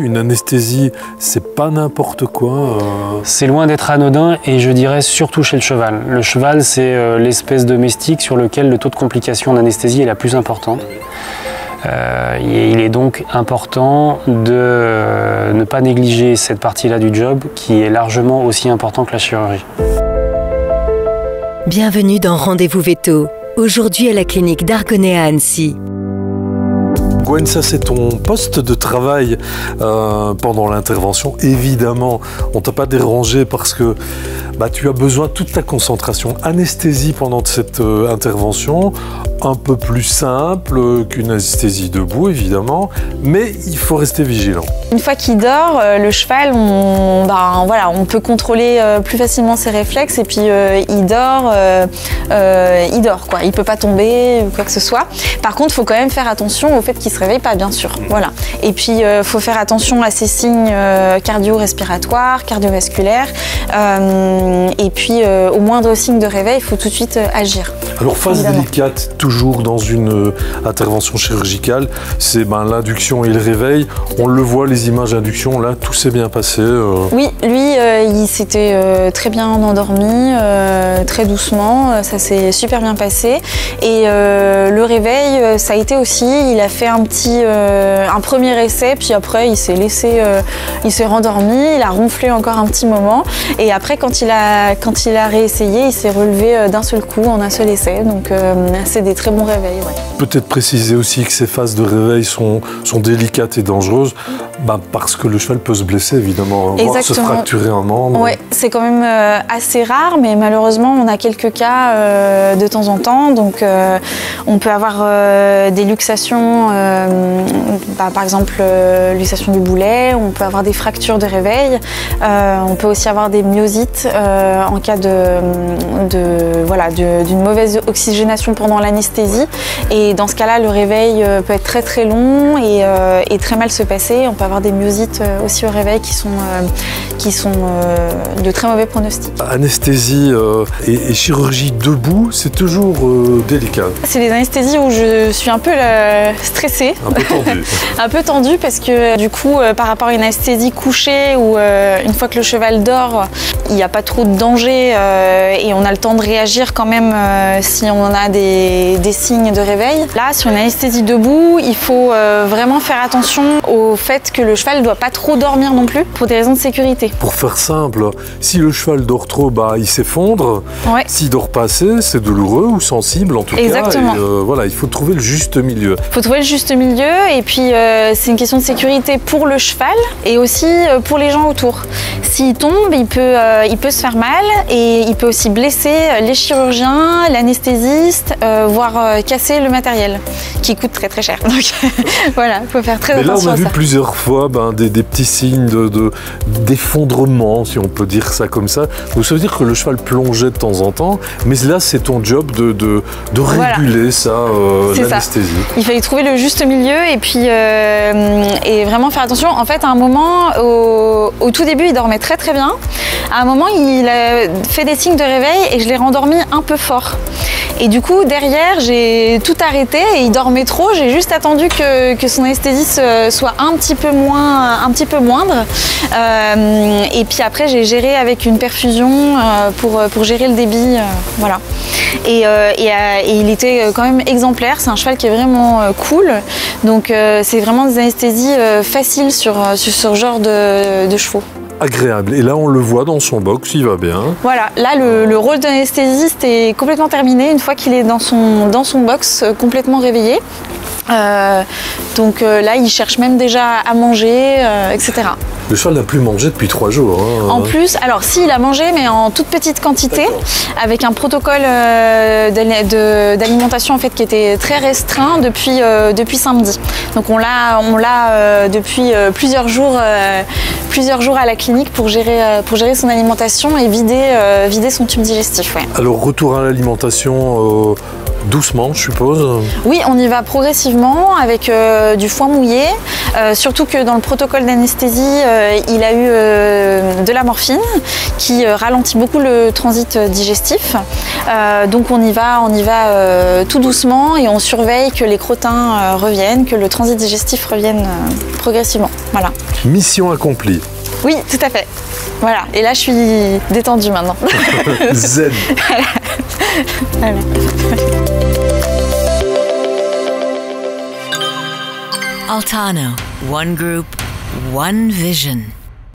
Une anesthésie, c'est pas n'importe quoi. C'est loin d'être anodin et je dirais surtout chez le cheval. Le cheval, c'est l'espèce domestique sur lequel le taux de complication d'anesthésie est la plus importante. Il est donc important de ne pas négliger cette partie-là du job qui est largement aussi important que la chirurgie. Bienvenue dans Rendez-vous Veto, aujourd'hui à la clinique d'Argonnet à Annecy. Gwen, ça c'est ton poste de travail pendant l'intervention. Évidemment, on t'a pas dérangé parce que tu as besoin de toute ta concentration. Anesthésie pendant cette intervention, un peu plus simple qu'une anesthésie debout évidemment, mais il faut rester vigilant. Une fois qu'il dort, le cheval, on peut contrôler plus facilement ses réflexes et puis il dort quoi. Il peut pas tomber ou quoi que ce soit. Par contre, il faut quand même faire attention au fait qu'il se réveille pas, bien sûr. Voilà. Et puis, faut faire attention à ses signes cardio-respiratoires, cardiovasculaires. Et puis, au moindre signe de réveil, il faut tout de suite agir. Alors, phase délicate, toujours dans une intervention chirurgicale, c'est l'induction et le réveil. On le voit, les images d'induction, là, tout s'est bien passé. Oui, lui, il s'était très bien endormi, très doucement. Ça s'est super bien passé. Et le réveil, ça a été aussi, il a fait un premier essai, puis après il s'est rendormi, il a ronflé encore un petit moment, et après quand il a réessayé, il s'est relevé d'un seul coup en un seul essai, donc c'est des très bons réveils. Ouais. Peut-être préciser aussi que ces phases de réveil sont délicates et dangereuses, parce que le cheval peut se blesser évidemment, voire se fracturer un membre. Oui, c'est quand même assez rare, mais malheureusement on a quelques cas de temps en temps, donc on peut avoir des luxations, par exemple luxation du boulet, on peut avoir des fractures de réveil, on peut aussi avoir des myosites en cas d'une mauvaise oxygénation pendant l'anesthésie, et dans ce cas-là le réveil peut être très très long et très mal se passer. On peut avoir des myosites aussi au réveil qui sont de très mauvais pronostics. Anesthésie et chirurgie debout, c'est toujours délicat. C'est les anesthésies où je suis un peu stressée. Un peu tendue. Un peu tendue parce que du coup, par rapport à une anesthésie couchée où une fois que le cheval dort, il n'y a pas trop de danger et on a le temps de réagir quand même si on a des signes de réveil. Là, sur une anesthésie debout, il faut vraiment faire attention au fait que le cheval ne doit pas trop dormir non plus pour des raisons de sécurité. Pour faire simple, si le cheval dort trop, il s'effondre. Ouais. S'il dort pas assez, c'est douloureux ou sensible en tout cas. Exactement. Et, il faut trouver le juste milieu. Il faut trouver le juste milieu et puis c'est une question de sécurité pour le cheval et aussi pour les gens autour. S'il tombe, il peut se faire mal et il peut aussi blesser les chirurgiens, l'anesthésiste, voire casser le matériel qui coûte très très cher. Donc voilà, il faut faire très attention à ça. Là, on a vu plusieurs fois des petits signes d'effondrement, si on peut dire ça comme ça. Donc ça veut dire que le cheval plongeait de temps en temps, mais là, c'est ton job de réguler l'anesthésie. Il fallait trouver le juste milieu et puis et vraiment faire attention. En fait, à un moment, au tout début, il dormait très très bien. À un moment, il a fait des signes de réveil et je l'ai rendormi un peu fort. Et du coup, derrière, j'ai tout arrêté et il dormait trop. J'ai juste attendu que son anesthésie soit un petit peu moindre. Et puis après, j'ai géré avec une perfusion pour gérer le débit. Voilà. Et il était quand même exemplaire. C'est un cheval qui est vraiment cool. Donc, c'est vraiment des anesthésies faciles sur ce genre de chevaux. Agréable. Et là, on le voit dans son box, il va bien. Voilà, là, le rôle d'anesthésiste est complètement terminé une fois qu'il est dans son box, complètement réveillé. Donc là, il cherche même déjà à manger, etc. Le cheval n'a plus mangé depuis 3 jours. Hein. En plus, alors si, il a mangé, mais en toute petite quantité, avec un protocole d'alimentation en fait qui était très restreint depuis samedi. Donc on l'a depuis plusieurs jours à la clinique pour gérer son alimentation et vider son tube digestif. Ouais. Alors retour à l'alimentation. Doucement, je suppose. Oui, on y va progressivement avec du foin mouillé, surtout que dans le protocole d'anesthésie, il a eu de la morphine qui ralentit beaucoup le transit digestif. Donc on y va tout doucement et on surveille que les crottins reviennent, que le transit digestif revienne progressivement. Voilà. Mission accomplie. Oui, tout à fait. Voilà. Et là, je suis détendue maintenant. Zen. Voilà. Altano, one group, one vision.